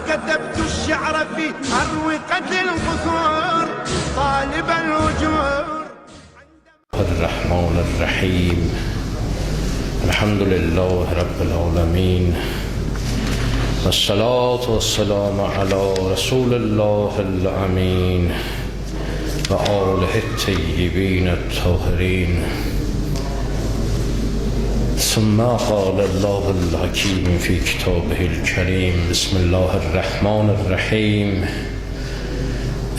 كتبت الشعر في أروقة القصور طالب الأجور. الرحمن الرحيم. الحمد لله رب العالمين، والصلاة والسلام على رسول الله الأمين وآله الطيبين الطاهرين. ثم قال الله الحكيم في كتابه الكريم: بسم الله الرحمن الرحيم.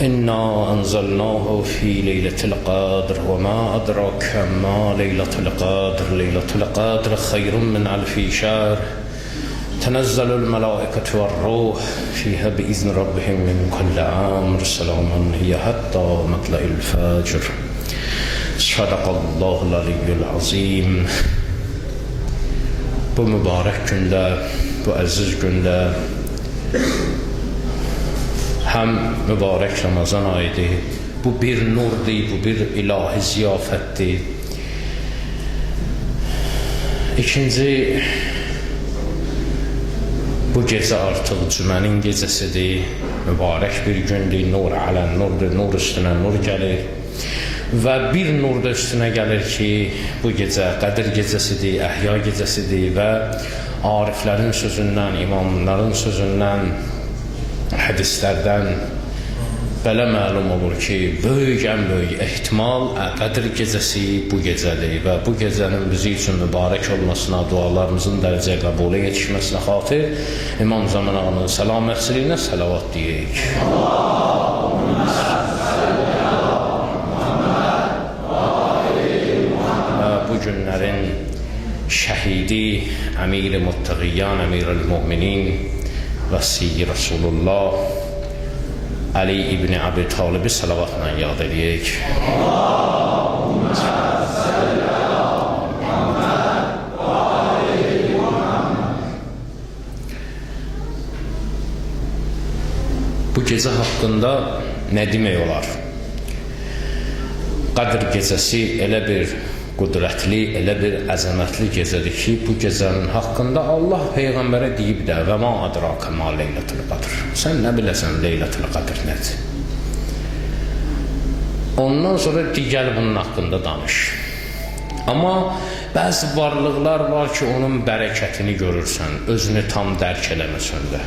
إنا أنزلناه في ليلة القدر وما أدراك ما ليلة القدر. ليلة القدر خير من ألف شهر. تنزل الملائكة والروح فيها بإذن ربهم من كل أمر. سلام هي حتى مطلع الفجر. صدق الله العلي العظيم. Bu mübarək gündə, bu əziz gündə həm mübarək Ramazan ayıdır, bu bir nurdur, bu bir ilahi ziyafətdir. İkinci, bu gecə artıq cümənin gecəsidir, mübarək bir gündür, nur alən nurdur, nur üstünə nur gəlir. Və bir nur da üstünə gəlir ki, bu gecə Qədir gecəsidir, Əhya gecəsidir və ariflərin sözündən, imamların sözündən, hədislərdən belə məlum olur ki, ən böyük ehtimal Qədir gecəsi bu gecədir və bu gecənin bizi üçün mübarək olmasına, dualarımızın dərəcəyə qəbula yetişməsinə xatir İmam Zaman ağanın səlamətçiliyinə səlavat deyək. Bu günlərin şəhidi, əmir-i muttəqiyyan, əmir-ül-müminin və siyyi Rasulullah Ali ibn Abi Talibi salavatla yad edək. Bu gecə haqqında nə demək olar? Qədir gecəsi elə bir qudrətli, elə bir əzəmətli gecədir ki, bu gecənin haqqında Allah Peyğəmbərə deyib də və ma adraka ma leylətul qadr. Sən nə biləsən leylətul qadr nədir? Ondan sonra digər bunun haqqında danış. Amma bəzi varlıqlar var ki, onun bərəkətini görürsən, özünü tam dərk eləməsən də,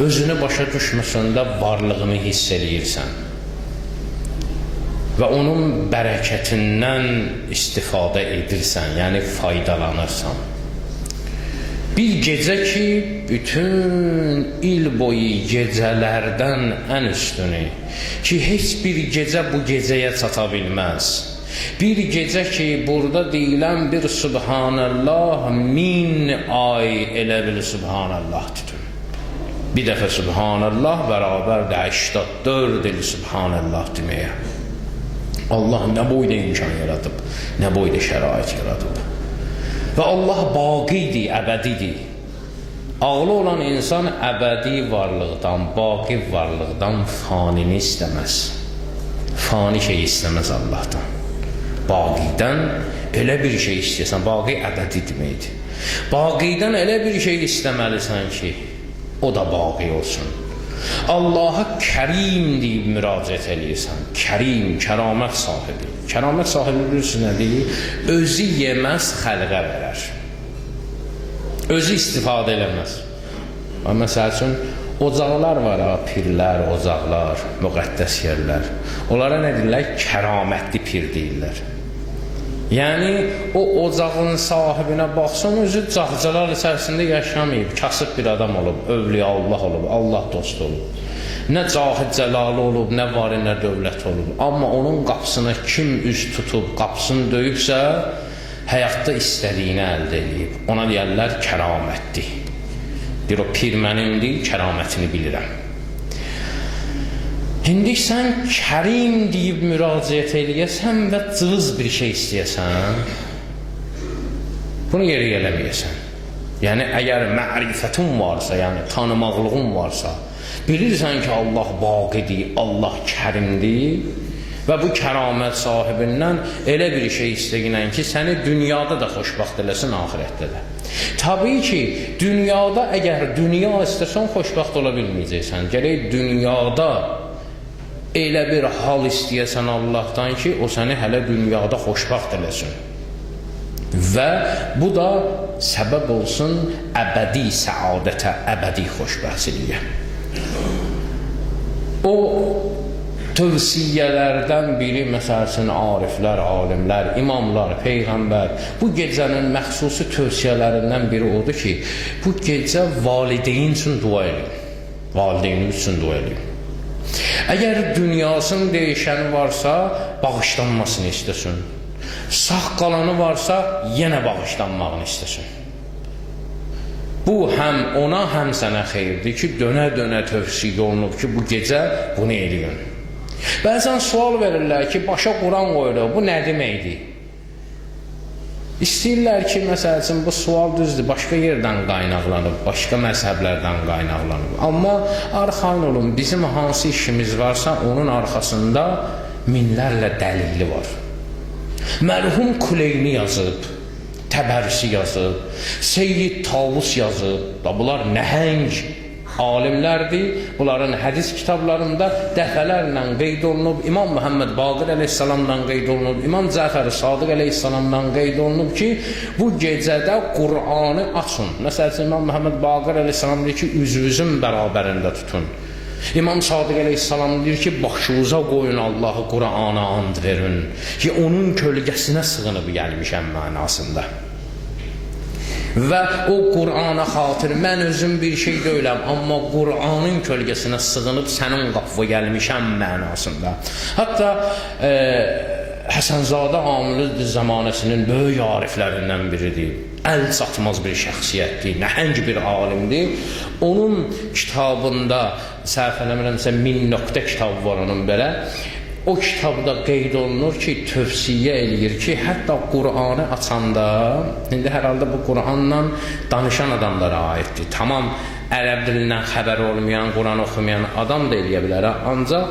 özünü başa düşməsən də varlığını hiss eləyirsən və onun bərəkətindən istifadə edirsən, yəni faydalanırsan. Bir gecə ki, bütün il boyu gecələrdən ən üstünü, ki, heç bir gecə bu gecəyə çata bilməz. Bir gecə ki, burada deyilən bir Subhanallah 1000 ay elə bil Subhanallah tutun. Bir dəfə Subhanallah bərabərdir 84 il Subhanallah deməyə. Allah nə boyda imkan yaradıb, nə boyda şərait yaradıb. Və Allah baqidir, əbədidir. Ağlı olan insan əbədi varlıqdan, baqi varlıqdan fanini istəməz. Fani şey istəməz Allahdan. Baqidən elə bir şey istəyəsən, baqi əbədi deməkdir. Baqidən elə bir şey istəməlisən ki, o da baqi olsun. Allaha Kərim deyib müraciət eləyirsən. Kərim, kəramət sahibi. Kəramət sahibi bilirsiniz nədir? Özü yeməz, xəlqə verər. Özü istifadə eləməz. Məsəl üçün, ocaqlar var, pirlər, ocaqlar, müqəddəs yerlər. Onlara nə deyirlər? Kəramətli pir deyirlər. Yəni, o ocağın sahibinə baxsan, özü cahcalar içərisində yaşamayıb, kasıb bir adam olub, övliya Allah olub, Allah dostu olub. Nə cahid cəlalı olub, nə var, nə dövlət olub. Amma onun qapısına kim üz tutub, qapısını döyübsə, həyatda istədiyini əldə edib. Ona deyərlər kəramətli. Deyir, o pir mənimdir, kəramətini bilirəm. İndi sən Kərim deyib müraciət eləyəsən və cılız bir şey istəyəsən, bunu yeri eləməyəsən. Yəni, əgər mərifətin varsa, yəni tanımaqlığın varsa, bilirsən ki, Allah baqidir, Allah kərimdir və bu kəramət sahibindən elə bir şey istəyinən ki, səni dünyada da xoşbaxt eləsin, ahirətdə də. Tabii ki, dünyada əgər dünya istəsən, xoşbəxt ola bilməyəcəksən. Gərək dünyada elə bir hal istəyəsən Allahdan ki, o səni hələ dünyada xoşbəxt eləsin. Və bu da səbəb olsun əbədi səadətə, əbədi xoşbəxtçiliyə. O tövsiyələrdən biri, məsəl üçün, ariflər, alimlər, imamlar, peyğəmbər, bu gecənin məxsusi tövsiyələrindən biri odur ki, bu gecə valideyn üçün dua edin. Valideynimiz üçün dua edin. Əgər dünyasının dəyişəni varsa, bağışlanmasını istəsin. Sağ qalanı varsa, yenə bağışlanmağını istəsin. Bu, həm ona, həm sənə xeyirdir ki, dönə-dönə tövsiyə olunub ki, bu gecə bunu eləyin. Bəzən sual verirlər ki, başa Quran qoyulur, bu nə deməkdir? İstəyirlər ki, məsəl üçün, bu sual düzdür, başqa yerdən qaynaqlanıb, başqa məzhəblərdən qaynaqlanıb. Amma arxain olun, bizim hansı işimiz varsa, onun arxasında minlərlə dəlili var. Mərhum Kuleyni yazıb, Təbərsi yazıb, Seyyid Tavus yazıb, bunlar nəhəng alimlərdir. Bunların hədis kitablarında dəfələrlə qeyd olunub, İmam Muhammed Baqir əleyhissalamdan qeyd olunub, İmam Cəfər Sadiq əleyhissalamdan qeyd olunub ki, bu gecədə Qur'anı açın. Məsələn, İmam Muhammed Baqir əleyhissalam deyir ki, üzvüzün bərabərində tutun. İmam Sadiq əleyhissalam deyir ki, başınıza qoyun Allahı Qur'ana and verin ki, onun kölgəsinə sığınıb gəlmişəm mənasında. Və o Qur'ana xatir, mən özüm bir şey deyiləm, amma Qur'anın kölgəsinə sığınıb sənin qapıya gəlmişəm mənasında. Hətta Həsənzadə Amili zamanəsinin böyük ariflərindən biridir. Əl çatmaz bir şəxsiyyətdir, nəhəng bir alimdir. Onun kitabında, səhv eləmirəmsə, 1000 nöqtə kitabı var onun belə. O kitabda qeyd olunur ki, tövsiyə eləyir ki, hətta Qur'anı açanda, indi hər halda bu Qur'anla danışan adamlara aiddir. Tamam, ərəb dilindən xəbər olmayan, Qur'an oxumayan adam da eləyə bilər. Ancaq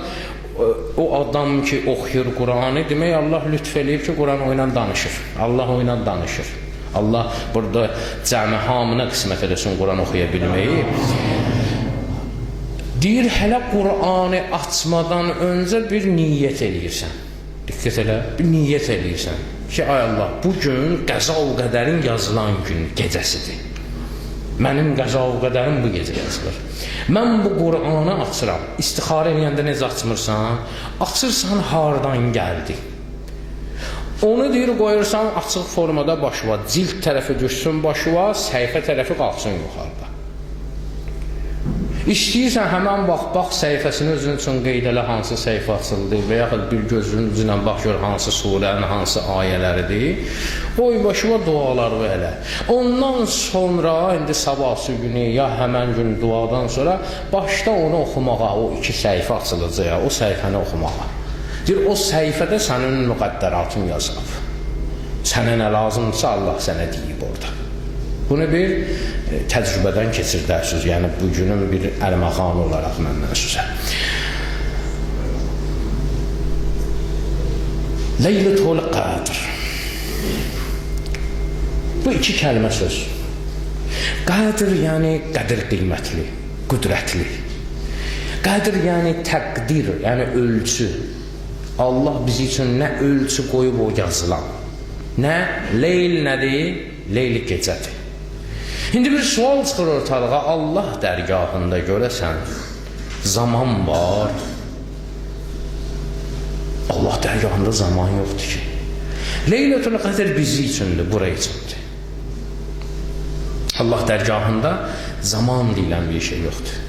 o adam ki, oxuyur Qur'anı, demək Allah lütf eləyib ki, Qur'an o ilə danışır. Allah o ilə danışır. Allah burada cəmi hamına qismət eləsin Qur'an oxuya bilməyi. Deyir, hələ Qur'anı açmadan öncə bir niyyət eləyirsən. Diqqət elə, bir niyyət eləyirsən ki, ay Allah, bugün qəza və qədərin yazılan gün gecəsidir. Mənim qəza və qədərim bu gecə yazılır. Mən bu Qur'anı açıram. İstixarə eləyəndə necə açmırsan? Açırsan, hardan gəldi? Onu deyir, qoyursan açıq formada başıva, cilt tərəfi düşsün başıva, səhifə tərəfi qalxsın yuxarıda. İstəyirsən, həmən bax səhifəsini özün üçün qeyd elə hansı səhifə açıldı və yaxud bir gözünün ucuyla bax gör hansı surənin, hansı ayələridir. Qoy başıva duaları elə. Ondan sonra, indi sabahsı günü ya həmən gün duadan sonra başda onu oxumağa, o 2 səhifə açılacaq, o səhifəni oxumağa. Deyir, o səhifədə sənin müqəddəratın yazılıb. Sənə nə lazımdırsa Allah sənə deyib orada. Bunu bir təcrübədən keçirdərsiniz, yəni bugünün bir əlməqanı olaraq məndən sizə. Leylətul Qədr. Bu 2 kəlmə söz. Qədr yəni qədir qiymətli, qüdrətli. Qədr yəni təqdir, yəni ölçü. Allah bizi üçün nə ölçü qoyub o yazılan. Nə? Leyl nədir? Leyli gecədir. İndi bir sual çıxır ortalığa, Allah dərgahında görəsən, zaman var. Allah dərgahında zaman yoxdur ki. Leylətul Qədr bizi üçündür, bura üçündür. Allah dərgahında zaman deyilən bir şey yoxdur.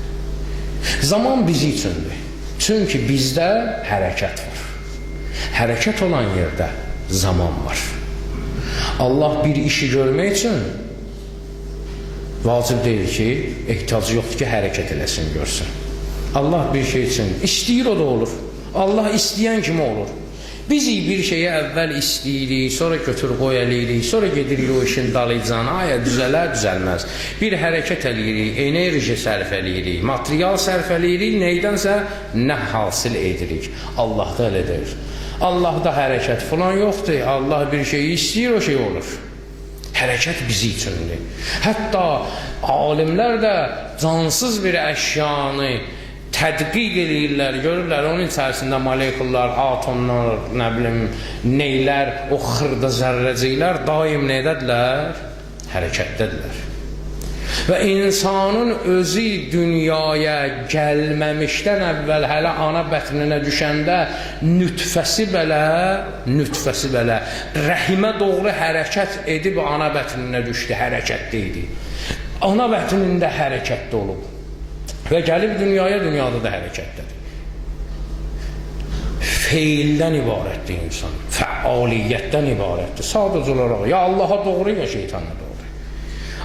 Zaman bizi üçündür. Çünki bizdə hərəkət var. Hərəkət olan yerdə zaman var. Allah bir işi görmək üçün vacib deyil ki, ehtiyacı yoxdur ki, hərəkət eləsin, görsün. Allah bir şey üçün istəyir, o da olur. Allah istəyən kimi olur. Biz bir şeyi əvvəl istəyirik, sonra götür qoy eləyirik, sonra gedirik o işin dalıcana, aya düzələr, düzəlməz. Bir hərəkət eləyirik, enerji sərf eləyirik, material sərf eləyirik, neydənsə nə hasil edirik. Allah da elə deyir. Allahda hərəkət falan yoxdur. Allah bir şeyi istəyir, o şey olur. Hərəkət bizi üçündür. Hətta alimlər də cansız bir əşyanı tədqiq edirlər, görürlər, onun içərisində molekullar, atomlar, nə bilim, neylər, o xırda zərrəciklər daim nədədirlər? Hərəkətdədirlər. Və insanın özü dünyaya gəlməmişdən əvvəl hələ ana bətninə düşəndə nütfəsi belə rəhimə doğru hərəkət edib ana bətninə düşdü, hərəkətdə idi. Ana bətnində hərəkətdə olub. Və gəlib dünyaya, dünyada da hərəkətdədir. Feildən ibarətdir insan, fəaliyyətdən ibarətdir. Sadəcə olaraq ya Allaha doğru, ya şeytana doğru.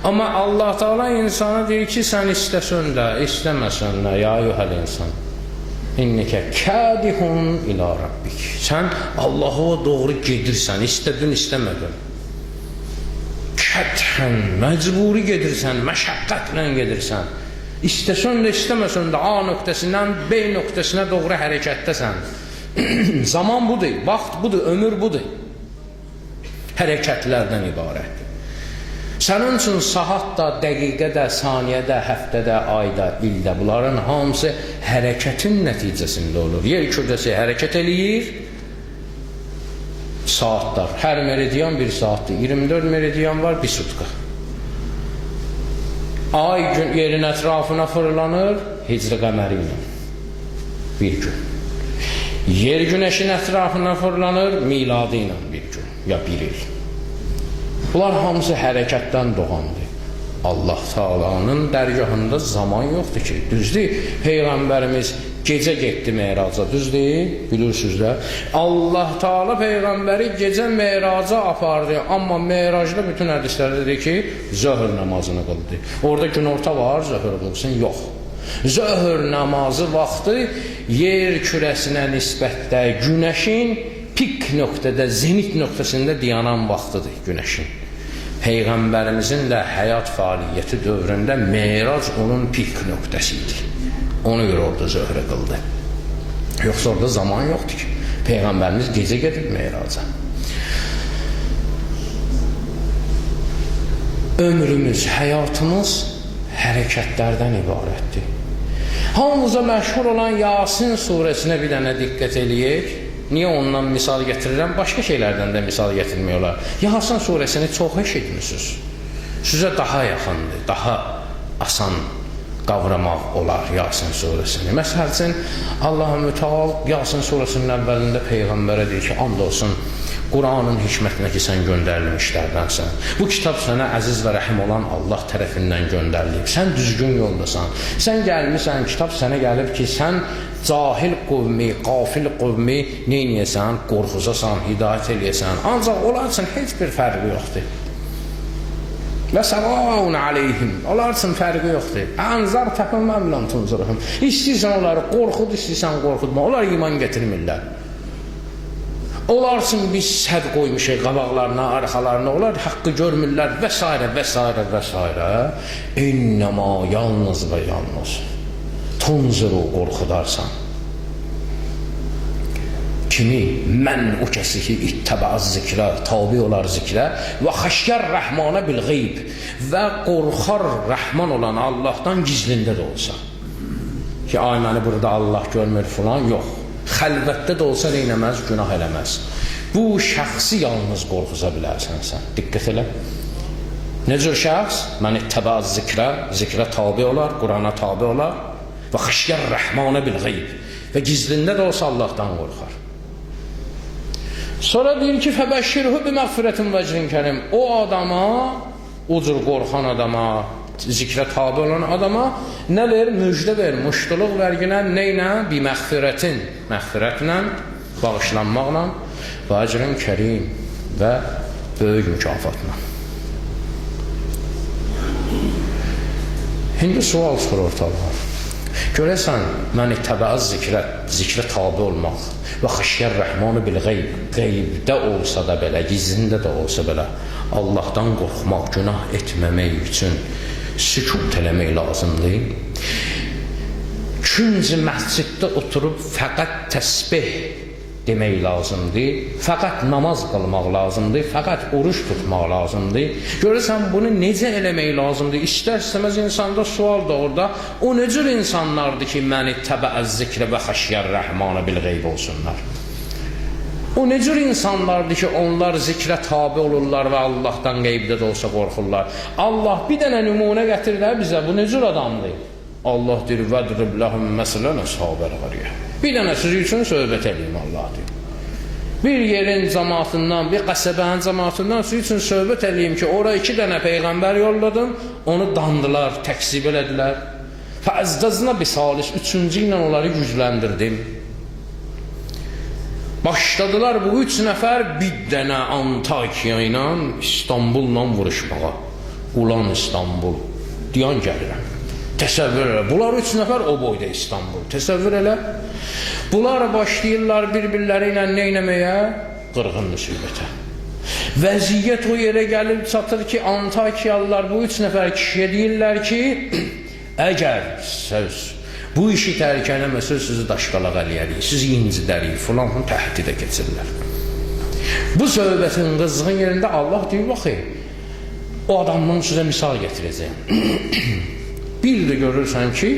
Amma Allah Teala insana deyir ki, sən istəsən də, istəməsən də, ya yuhəl insan, innəkə kədihun ilə Rabbik. Sən Allaha doğru gedirsən, istədin, istəmədin. Kədhən, məcburi gedirsən, məşəqqətlə gedirsən. İstəsən də, istəməsən də A nöqtəsindən B nöqtəsinə doğru hərəkətdəsən. Zaman budur, vaxt budur, ömür budur. Hərəkətlərdən ibarətdir. Sənin üçün saat da, dəqiqə də, saniyə də, həftə də, ayda, ildə, bunların hamısı hərəkətin nəticəsində olur. Yer kürəsi hərəkət eləyir, saatlar, hər meridian bir saatdır, 24 meridian var, bir sutka. Ay yerin ətrafına fırlanır, hicri qəməri ilə, bir gün. Yer günəşin ətrafına fırlanır, miladı ilə bir gün, ya bir il. Bunlar hamısı hərəkətdən doğandır. Allah Teala'nın dərgahında zaman yoxdur ki, düzdür? Peyğəmbərimiz gecə getdi meyraca, düzdür? Bilirsiniz də. Allah Teala Peyğəmbəri gecə meyraca apardı, amma meyracda bütün hədislərdə deyir ki, zöhr namazını qıldı. Orada günorta var, zöhr qılsın, yox. Zöhr namazı vaxtı yer kürəsinə nisbətdə günəşin pik nöqtədə, zenit nöqtəsində dayanan vaxtıdır günəşin. Peyğəmbərimizin də həyat fəaliyyəti dövründə meyrac onun pik nöqtəsi idi. Onu görə orada zöhrə qıldı. Yoxsa orada zaman yoxdur ki. Peyğəmbərimiz gecə gedib meyraca. Ömrümüz, həyatımız hərəkətlərdən ibarətdir. Hamımıza məşhur olan Yasin surəsinə bir dənə diqqət eləyək. Niyə ondan misal getirirəm? Başqa şeylərdən də misal getirmək olar. Yasin surəsini çox eşitmişsiniz. Sizə daha yaxındır, daha asan qavramaq olar Yasin surəsini. Məsəl üçün, Allah-u Müteal Yasin surəsinin əvvəlində Peyğəmbərə deyir ki, and olsun, Quranın hikmətinə ki, sən göndərilmişlərdənsən. Bu kitab sənə əziz və rəhim olan Allah tərəfindən göndərilib. Sən düzgün yoldasan. Sən gəlmişsən, kitab sənə gəlib ki, sən cahil qövmi, qafil qövmi neyniyəsən, qorxuzasan, hidayət eləyəsən. Ancaq onlar üçün heç bir fərqi yoxdur. Və səvaun aleyhim. Onlar üçün fərqi yoxdur. Ənzar təpinməm lan tunzurhum. İstəyirsən onları qorxud, istəyirsən qorxudma. Onlar iman getirmirlər. Onlar üçün biz səd qoymuşuq qabaqlarına, arxalarına, onlar haqqı görmürlər və s. və s. və s. İnnəma yalnız və yalnız tunzuru qorxudarsan. Kimi? Mən o kəsi ki, ittəbəz zikrə, tabi olar zikrə və xəşkər rəhmanə bil qeyb və qorxar rəhman olan Allahdan gizlində də olsa. Ki, ay məni burada Allah görmür filan, yox. Xəlvətdə də olsa neynəməz, günah eləməz. Bu şəxsi yalnız qorxuza bilərsən sən. Diqqət elə. Ne cür şəxs? Mən ittəbəz zikrə, zikrə tabi olar, Qurana tabi olar və xəşkər rəhmanə bil qeyb və gizlində də olsa Allahdan qorxar. Sonra deyir ki, fəbəşşirhu bi məğfirətin və ecrin kərim. O adama, o cür qorxan adama, zikrə tabi olan adama nə ver? Müjdə ver, muştuluq verginə, neynə? Bi məğfirətin, məğfirətlə, bağışlanmaqla və ecrin kərim və böyük mükafatla. İndi sual çıxır ortalığa. Görəsən, mən ittəbəz zikrə tabi olmaq və xəşkər rəhmanı bil qeyb, qeybdə olsa da belə, gizlində də olsa belə, Allahdan qorxmaq, günah etməmək üçün sükut eləmək lazımdır. Küncü məsciddə oturub fəqət təsbih demək lazımdır. Fəqət namaz qılmaq lazımdır, fəqət oruç tutmaq lazımdır. Görürsən, bunu necə eləmək lazımdır? İstər-istəməz insanda sual da orada. O nə cür insanlardır ki, məni təbəəz zikrə və xəşyər rəhmanə bil qeyb olsunlar? O nə cür insanlardır ki, onlar zikrə tabi olurlar və Allahdan qeybdə də olsa qorxurlar? Allah bir dənə nümunə gətirir də bizə, bu nə cür adamdır? Allah deyir, vədrib ləhum məsələn əshabəl qəriyə. Bir dənə sizi üçün söhbət edeyim, Allah deyir. Bir yerin cəmaatından, bir qəsəbənin cəmaatından sizi üçün söhbət edeyim ki, oraya 2 dənə peyğəmbər yolladım, onu dandılar, təksib elədilər. Fəəzdəzna bisalis, 3-cü ilə onları gücləndirdim. Başladılar bu 3 nəfər bir dənə Antakiya ilə İstanbulla vuruşmağa. Ulan İstanbul, diyan gəlirəm. Təsəvvür elə, bunlar 3 nəfər o boyda İstanbul, təsəvvür elə. Bunlar başlayırlar bir-birləri ilə nə eləməyə? Qırğın müsibətə. Vəziyyət o yerə gəlib çatır ki, Antakiyalılar bu 3 nəfər kişiyə deyirlər ki, əgər söz bu işi tərk eləməsə sizi daşqalaq eləyərik, sizi incidərik, filan təhdidə keçirlər. Bu söhbətin qızğın yerində Allah deyir, baxı, o adamdan sizə misal gətirəcəyim. Bir də görürsən ki,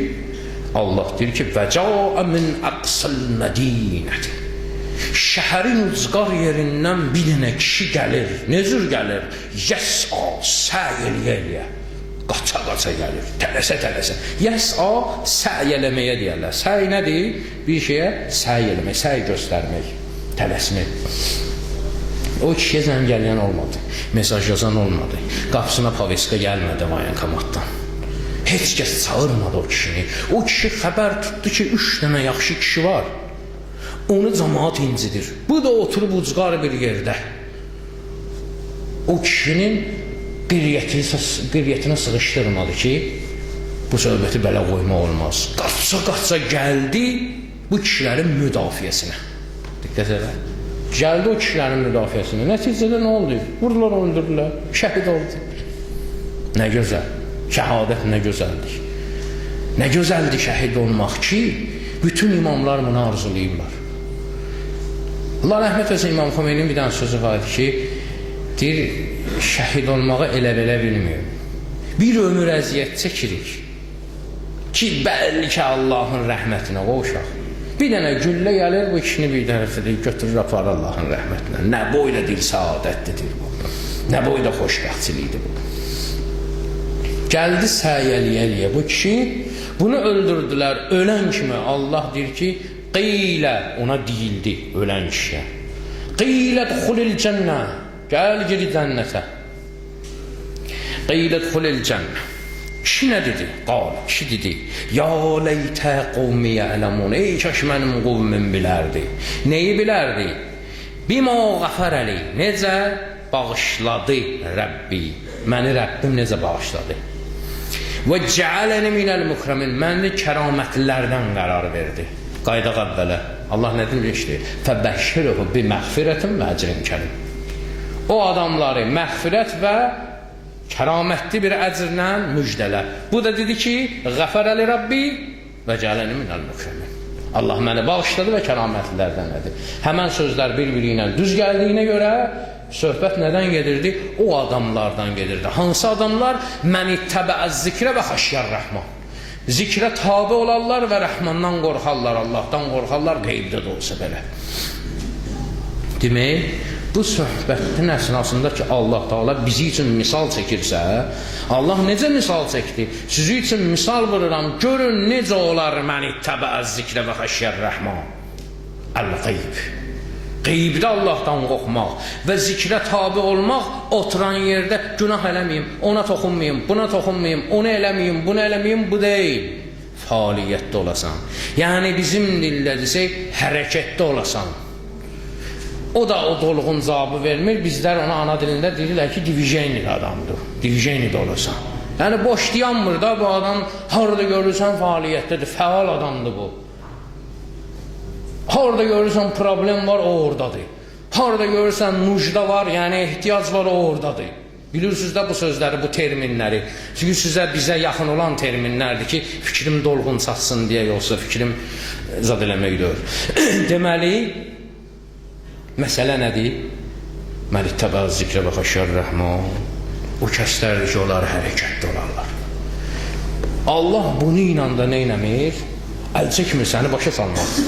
Allah deyir ki, vəcəə min əqsəl mədinəti. Şəhərin ucqar yerindən bir dənə kişi gəlir. Ne cür gəlir? Yəs'a, səy eləyə. Qaça-qaça gəlir, tələsə-tələsə. Yəs'a, səy eləməyə deyərlər. Səy nədir? Bir şeyə səy eləmək, səy göstərmək, tələsmək. O kişiyə zəng gələn olmadı, mesaj yazan olmadı. Qapısına paveska gəlmədi vayankomatdan. Heç kəs çağırmadı o kişini. O kişi xəbər tutdu ki, 3 dənə yaxşı kişi var. Onu cəmaat incidir. Bu da oturub ucqar bir yerdə. O kişinin qiriyyətinə sığışdırmadı ki, bu söhbəti belə qoyma olmaz. Qaça-qaça gəldi bu kişilərin müdafiəsinə. Diqqət elə. Gəldi o kişilərin müdafiəsinə. Nəticədə nə oldu? Vurdular, öldürdülər. Şəhid oldu. Nə gözəl. Şəhadət nə gözəldir. Nə gözəldir şəhid olmaq ki, bütün imamlar bunu arzulayırlar. Allah rəhmət etsin, İmam Xomeynin bir dənə sözü var ki, deyir, şəhid olmağı elə-belə bilmiyor. Bir ömür əziyyət çəkirik ki, bəli ki, Allahın rəhmətinə qovuşaq. Bir dənə güllə gəlir, bu kişini bir tərəfdə götürür, apar Allahın rəhmətinə. Nə boyda dil saadətlidir bu. Nə boyda xoşbəxtçilikdir bu. Gəldi səy-əliyə bu kişi, bunu öldürdülər. Ölən kimi Allah deyir ki, qeylə, ona deyildi ölən kişiyə. Qeylə dxulil cənnə, gəl geri cənnətə. Qeylə dxulil cənnə. Kişi nə dedi? Qal, kişi dedi, ya leytə qovmiyə ələmun, ey kaş mənim qovmim bilərdi. Neyi bilərdi? Bima qəfər əli, necə bağışladı Rəbbi, məni Rəbbim necə bağışladı? Və cəaləni minəl mükremin, məni kəramətlilərdən qərar verdi. Qaydaq əvvələ, Allah nə demişdi? Fəbəşşirəhu bi məğfirətin və əcrin kərim. O adamları məğfirət və kəramətli bir əcrlə müjdələr. Bu da dedi ki, qəfərəli Rabbi və cəaləni minəl mükremin. Allah məni bağışladı və kəramətlilərdən dedi. Həmən sözlər bir-biri ilə düz gəldiyinə görə söhbət nədən gedirdi? O adamlardan gedirdi. Hansı adamlar? Məni təbəəz zikrə və xəşyər rəhman. Zikrə tabi olarlar və rəhmandan qorxarlar, Allahdan qorxarlar, qeybdə də olsa belə. Demək, bu söhbətin əsnasında ki, Allah Teala bizi üçün misal çəkirsə, Allah necə misal çəkdi? Sizi üçün misal vururam, görün necə olar məni təbəəz zikrə və xəşyər rəhman. Əl-qeyb. Qeybdə Allahdan qorxmaq və zikrə tabi olmaq, oturan yerdə günah eləməyim, ona toxunmayım, buna toxunmayım, onu eləməyim, bunu eləməyim, bu deyil. Fəaliyyətdə olasan. Yəni bizim dildə desək, hərəkətdə olasan. O da o dolğun cavabı vermir, bizlər ona ana dilində deyirlər ki, divijenidə adamdır, divijenidə olasan. Yəni boş dayanmır da bu adam, harada görürsən fəaliyyətdədir, fəal adamdır bu. Harada görürsən problem var, o oradadır. Harada görürsən nucda var, yəni ehtiyac var, o oradadır. Bilirsiniz də bu sözləri, bu terminləri. Çünki sizə, bizə yaxın olan terminlərdir ki, fikrim dolğun çatsın deyə, yoxsa fikrim zad eləmək deyil. Deməli, Məsələ nədir? Məlik Təbəz zikrə və xəşər rəhman. O kəslərdir ki, onlar hərəkətdə olarlar. Allah bunu inanda neynəmir? Əl çəkmir, səni başa salmaz.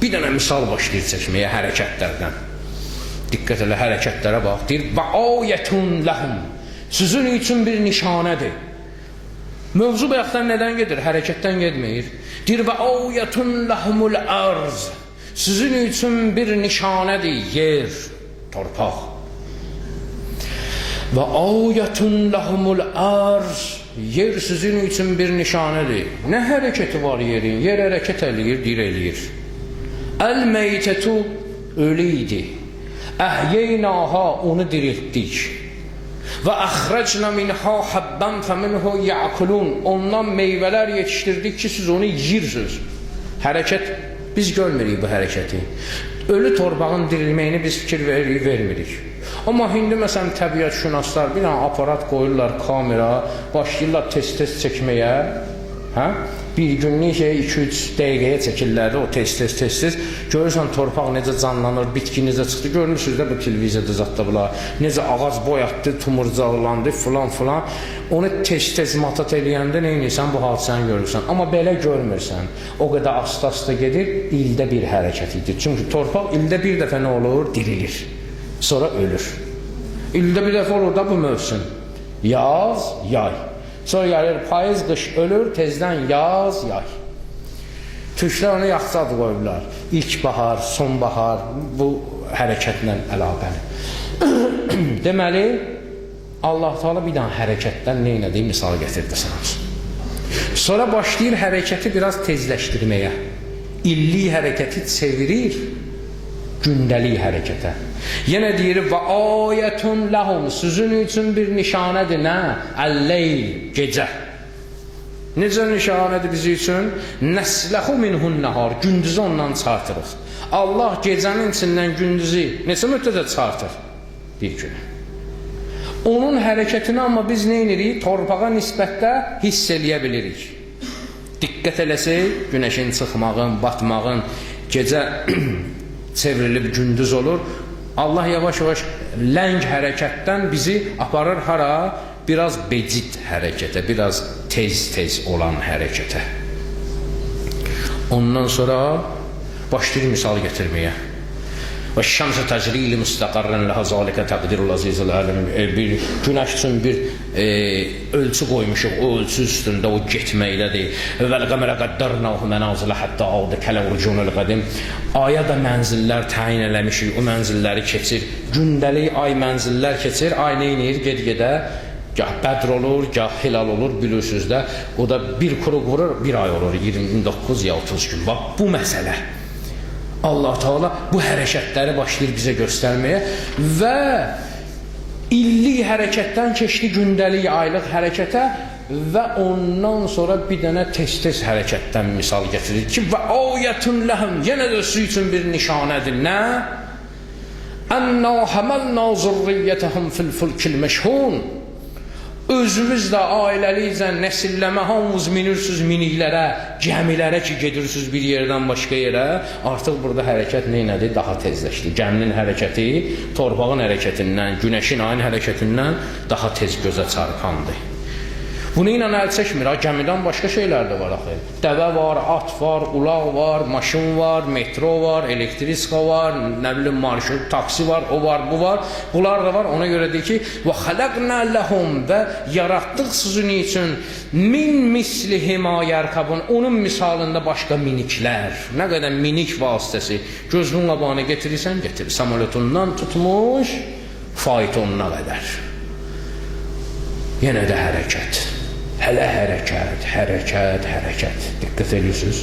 Bir dənə misal başlayır çəkməyə hərəkətlərdən. Diqqət elə, hərəkətlərə bax. Deyir, və ayətun ləhum. Sizin üçün bir nişanədir. Mövzu bayaqdan nədən gedir? Hərəkətdən gedmir. Deyir, və ayətun ləhumul arz. Sizin üçün bir nişanədir, yer, torpaq. Və ayətun ləhumul arz. Yer sizin üçün bir nişanədir. Nə hərəkəti var yerin? Yer hərəkət eləyir, dirəliyir. Əl-meytətu ölü idi. Əhyeynaha, onu diriltdik. Və əxrəcnə minhə həbbən fəminhu yəkulun. Ondan meyvələr yetişdirdik ki, siz onu yiyirsiniz. Hərəkət, biz görmürük bu hərəkəti. Ölü torpağın dirilməyini biz fikir vermirik. Amma indi məsələn təbiət şünaslar bir dənə aparat qoyurlar kamera, başlayırlar test çəkməyə. Hə? Bir günlük 2-3 dəqiqəyə çəkirlərdi o test. Görürsən torpaq necə canlanır, bitki necə çıxdı. Görmürsünüz də bu televiziyada zətdə bunlar. Necə ağac boyatdı, tumurcaqlandı filan. Onu test matat eləyəndə neynirsən, bu hadisəni görürsən. Amma belə görmürsən. O qədər asta gedir, ildə bir hərəkət edir. Çünki torpaq ildə bir dəfə nə olur? Dirilir. Sonra ölür. İldə bir dəfə olur da bu mövsüm. Yaz, yay. Sonra gəlir payız, qış ölür, tezdən yaz, yay. Türklər onu yaxşı adı qoyurlar. İlkbahar, sonbahar, bu hərəkətlə əlaqəli. Deməli, Allah Teala bir dənə hərəkətdən neynədiyi misal gətirdi sana. Sonra başlayır hərəkəti biraz tezləşdirməyə. İllik hərəkəti çevirir gündəlik hərəkətə. Yenə deyir, və ayətun ləhum, sizin üçün bir nişanədir, nə? Əl-leyl, gecə. Necə nişanədir bizi üçün? Nəsləxu minhun nəhar, gündüzü ondan çıxartırıq. Allah gecənin içindən gündüzü neçə müddətə çıxartır? Bir gün. Onun hərəkətini amma biz neynirik? Torpağa nisbətdə hiss eləyə bilirik. Diqqət eləsək, günəşin çıxmağın, batmağın, gecə çevrilib gündüz olur. Allah yavaş-yavaş ləng hərəkətdən bizi aparır hara? Biraz becid hərəkətə, biraz tez olan hərəkətə. Ondan sonra başlayır misal gətirməyə. Və şəmsə təcrili müstəqarrən ləhə zalikə təqdirul azizul aləmin. Bir günəş üçün bir ölçü qoymuşuq, o ölçü üstündə o getməkdədir. Vəl-qəmərə qəddarnahu mənazilə hətta adı kələ-urcunul qədim. Aya da mənzillər təyin eləmişik, o mənzilləri keçir. Gündəlik ay mənzillər keçir, ay neynir, ged-gedə gah bədr olur, gah hilal olur, bilirsiniz də. O da bir kuruq vurur, bir ay olur, 29 ya 30 gün. Bax, bu məsələ. Allah Teala bu hərəkətləri başlayır bizə göstərməyə və illik hərəkətdən keçdi gündəlik, aylıq hərəkətə və ondan sonra bir dənə tez hərəkətdən misal gətirir ki, və ayətun ləhum, yenə də su üçün bir nişanədir, nə? Ənna həməlna zurriyyətəhum fil-fulkil məşhun. Özümüz də ailəlicə nəsilləmə hamımız minirsiniz miniklərə, gəmilərə ki gedirsiniz bir yerdən başqa yerə. Artıq burada hərəkət neynədir? Daha tezləşdi. Gəminin hərəkəti torpağın hərəkətindən, günəşin ayın hərəkətindən daha tez gözə çarpandır. Bunu ilə əl çəkmir, gəmidən başqa şeylər də var axı. Dəvə var, at var, ulaq var, maşın var, metro var, elektriska var, nə bilim marşrut, taksi var, o var, bu var. Bunlar da var, ona görə deyir ki, və xələqnə ləhum və yaratdıq sizin üçün min mislihimə yərkabun, onun misalında başqa miniklər. Nə qədər minik vasitəsi, gözünün qabağına getirirsən, getir. Samolotundan tutmuş, faytonuna qədər. Yenə də hərəkət. Hələ hərəkət. Diqqət edirsiniz.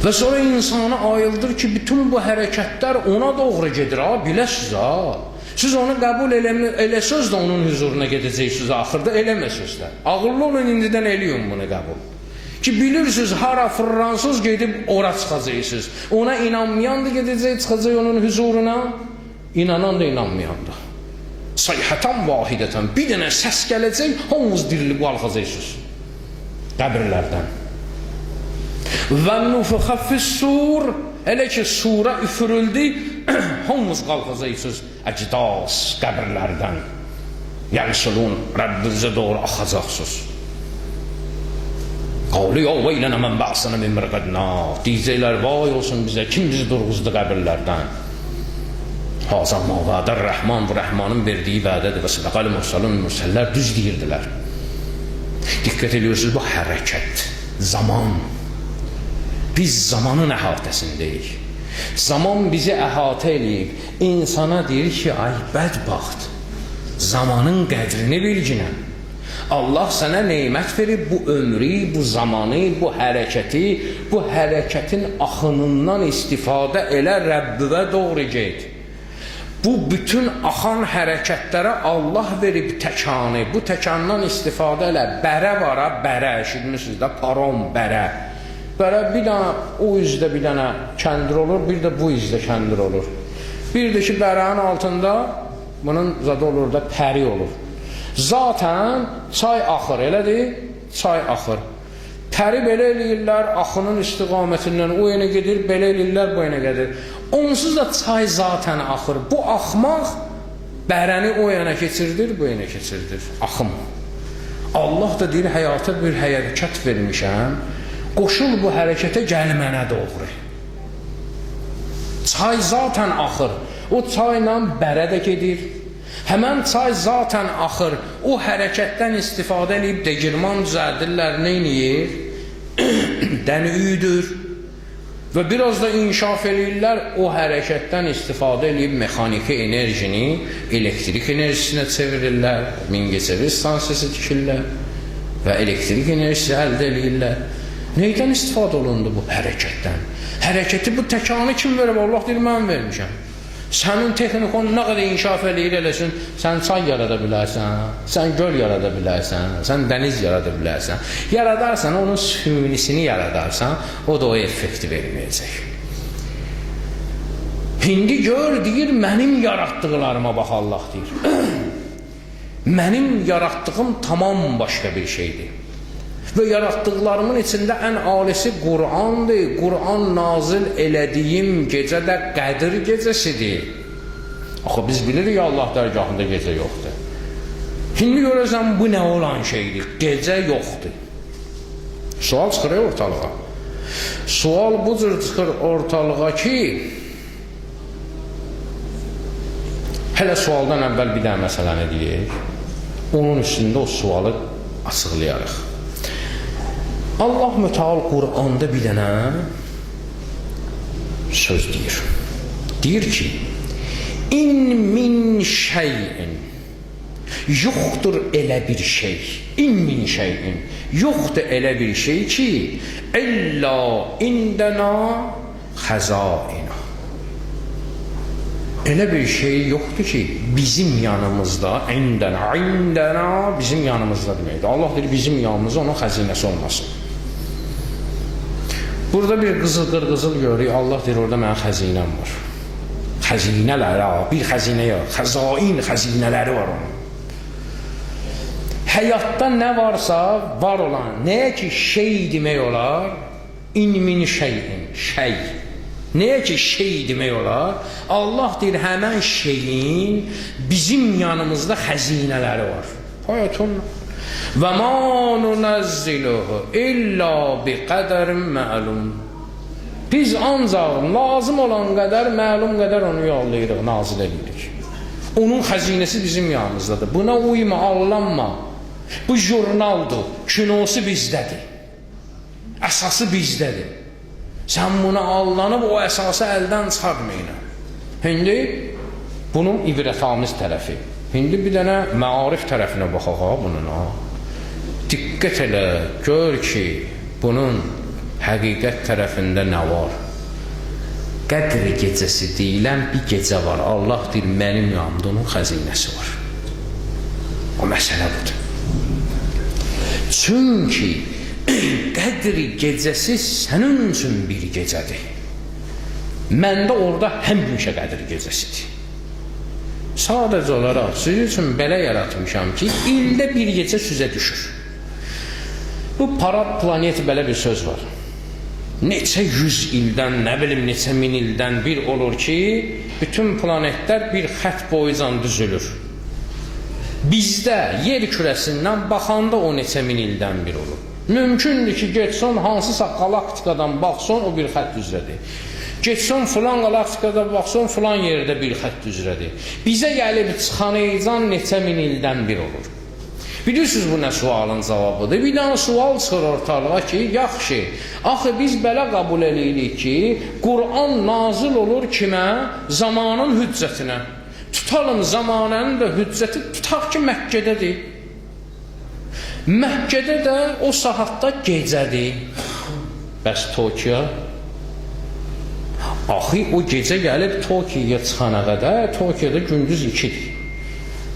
Və sonra insana ayıldır ki, bütün bu hərəkətlər ona doğru gedir, biləsiniz, Siz onu qəbul eləsəz də onun huzuruna gedəcəksiniz, axırda eləməsəz də. Ağıllı olun, indidən eləyin bunu qəbul. Ki, bilirsiniz, hara fırransız gedib ora çıxacaqsınız. Ona inanmayan da gedəcək, çıxacaq onun huzuruna, inanan da inanmayan da. Sayhətən vahidətən bir dənə səs gələcək, hamımız dirilib qalxacaqsınız qəbirlərdən. Və nufiqə fissur, Elə ki sura üfürüldü, hamınız qalxacaqsınız əcdas qəbirlərdən. Yənsilun, Rəbbinizə doğru axacaqsınız. Qalu ya veylənə mən bə'sənə min mərqədna. Deyəcəklər, vay olsun bizə, kim bizi durğuzdu qəbirlərdən? Hazə ma vədər Rəhman, bu Rəhmanın verdiyi vədədir və sədəqəl mürsəlun, mürsəllər düz deyirdilər. Diqqət ediyorsunuz, bu hərəkət, zaman. Biz zamanın əhatəsindəyik. Zaman bizi əhatə eləyib, insana deyir ki, ay bədbaxt, zamanın qədrini bilginə. Allah sənə neymət verib bu ömrü, bu zamanı, bu hərəkəti, bu hərəkətin axınından istifadə elə Rəbbivə doğru get. Bu bütün axan hərəkətlərə Allah verib təkanı, bu təkandan istifadə elə. Bərə var ha, bərə, eşitmişsiniz də, parom, bərə. Bərə bir dənə o üzdə bir dənə kəndir olur, bir də bu üzdə kəndir olur. Bir də ki, bərənin altında bunun zadı olur da pəri olur. Zaten çay axır, elədir? Çay axır. Pəri belə eləyirlər, axının istiqamətindən o yana gedir, belə eləyirlər, bu yana gedir. Onsuz da çay zaten axır. Bu axmaq bərəni o yana keçirdir, bu yana keçirdir. Axım. Allah da deyir, həyata bir hərəkət vermişəm, qoşul bu hərəkətə gəl mənə doğru. Çay zaten axır. O çayla bərə də gedir. Həmən çay zaten axır. O hərəkətdən istifadə edib degirman düzəldirlər, neyniyir? Dənüyüdür. Və biraz da inkişaf edirlər, o hərəkətdən istifadə edib mexaniki enerjini elektrik enerjisinə çevirirlər, Mingəçevir stansiyası tikirlər və elektrik enerjisi əldə edirlər. Neydən istifadə olundu bu hərəkətdən? Hərəkəti, bu təkanı kim verib? Allah deyir, mən vermişəm. Sənin texnikon nə qədər inkişaf edir eləsin, sən çay yarada bilərsən, sən göl yarada bilərsən, sən dəniz yarada bilərsən. Yaradarsan, onun sünisini yaradarsan, o da o effekti verməyəcək. İndi gör, deyir, mənim yaratdıqlarıma bax, Allah deyir. Mənim yaratdığım tamam başqa bir şeydir. Və yaratdıqlarımın içində ən alisi Qur'andır. Qur'an nazil elədiyim gecə də Qədir gecəsidir. Axı biz bilirik Allah dərgahında gecə yoxdur. Şimdi görəsən bu nə olan şeydir? Gecə yoxdur. Sual çıxır ortalığa. Sual bu cür çıxır ortalığa ki, hələ sualdan əvvəl bir dənə məsələni deyək. Onun üstündə o sualı açıqlayarıq. Allah Müteal Qur'anda bir dənə söz deyir. Deyir ki, İn min şeyin, yoxdur elə bir şey. İn min şeyin, yoxdur elə bir şey ki, İlla indəna xəzaina. Elə bir şey yoxdur ki, bizim yanımızda, indəna, bizim yanımızda deməkdir. Allah deyir, bizim yanımızda onun xəzinəsi olmasın. Burada bir qızıl görürük, Allah deyir, orada mənim xəzinəm var. Xəzinələr, bir xəzinə yox, xəzain xəzinələri var onun. Həyatda nə varsa, var olan, nəyə ki şey demək olar? İn min şeyin, şey. Nəyə ki şey demək olar? Allah deyir, həmən şeyin bizim yanımızda xəzinələri var. Hayatun. Və mə nunəzziluhu illə bi qədərin məlum. Biz ancaq lazım olan qədər, məlum qədər onu yollayırıq, nazil edirik. Onun xəzinəsi bizim yanımızdadır. Buna uyma, allanma. Bu jurnaldır, kinosu bizdədir. Əsası bizdədir. Sən buna allanıb o əsası əldən çıxarmayın. İndi bunun ibrətamiz tərəfi. İndi bir dənə məarif tərəfinə baxaq bunun. Diqqət elə, gör ki, bunun həqiqət tərəfində nə var? Qədr gecəsi deyilən bir gecə var. Allah deyir, mənim yanımda onun xəzinəsi var. O məsələ budur. Çünki Qədr gecəsi sənin üçün bir gecədir. Məndə orada həmişə Qədr gecəsidir. Sadəcə olaraq sizin üçün belə yaratmışam ki, ildə bir gecə sizə düşür. Bu parad planeti belə bir söz var. neçə yüz ildən, nə bilim neçə min ildən bir olur ki, bütün planetlər bir xət boyunca düzülür. Bizdə yer kürəsindən baxanda o neçə min ildən bir olur. Mümkündür ki, getsən hansısa qalaktikadan baxsan, o bir xət düzrədir. Getsən filan qalaktikada baxsan, filan yerdə bir xət düzrədir. Bizə gəlib çıxanaycan neçə min ildən bir olur. Bilirsiniz bu nə sualın cavabıdır? Bir dənə sual çıxır ortalığa ki, yaxşı, axı biz belə qəbul edirik ki, Qur'an nazil olur kimə? Zamanın hüccətinə. Tutalım zamanənin də hüccəti, tutaq ki, Məkkədədir. Məkkədə də o saatda gecədir. Bəs Tokyo? Axı o gecə gəlib Tokyoya çıxana qədər, Tokyoda gündüz 2-dir.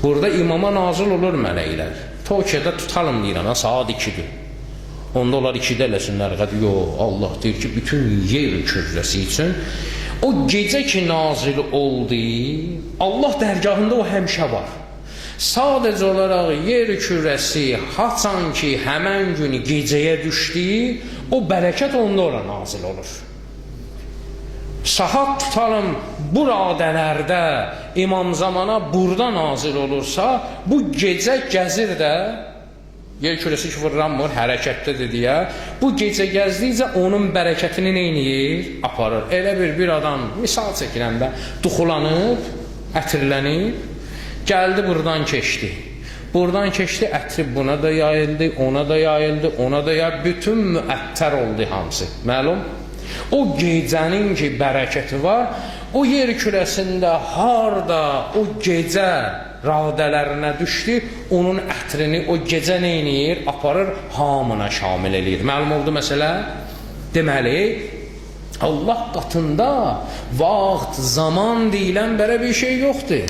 Burada imama nazil olur mələklər. Tokyoda tutalım deyirəm, saat 2-dir. Onda onlar 2-də eləsinlər, yox, Allah deyir ki, bütün yer kürrəsi üçün o gecə ki nazil oldu, Allah dərgahında o həmişə var. Sadəcə olaraq yer kürrəsi haçan ki həmən günü gecəyə düşdü, o bərəkət onda ora nazil olur. Saat tutalım bu radələrdə İmam Zamana burada nazil olursa, bu gecə gəzir də, yer kürəsi ki fırlanmır, hərəkətdədir deyə, bu gecə gəzdikcə onun bərəkətini neyniyir? Aparır. Elə bir adam, misal çəkirəm də, duxulanıb, ətirlənib, gəldi buradan keçdi. Buradan keçdi, ətri buna da yayıldı, ona da yayıldı, ona da yayıldı, bütün müəttər oldu hamısı. Məlum? O gecənin ki bərəkəti var, o yer kürəsində harda o gecə radələrinə düşdü, onun ətrini o gecə neynir? Aparır, hamına şamil eləyir. Məlum oldu məsələ? Deməli, Allah qatında vaxt, zaman deyilən belə bir şey yoxdur.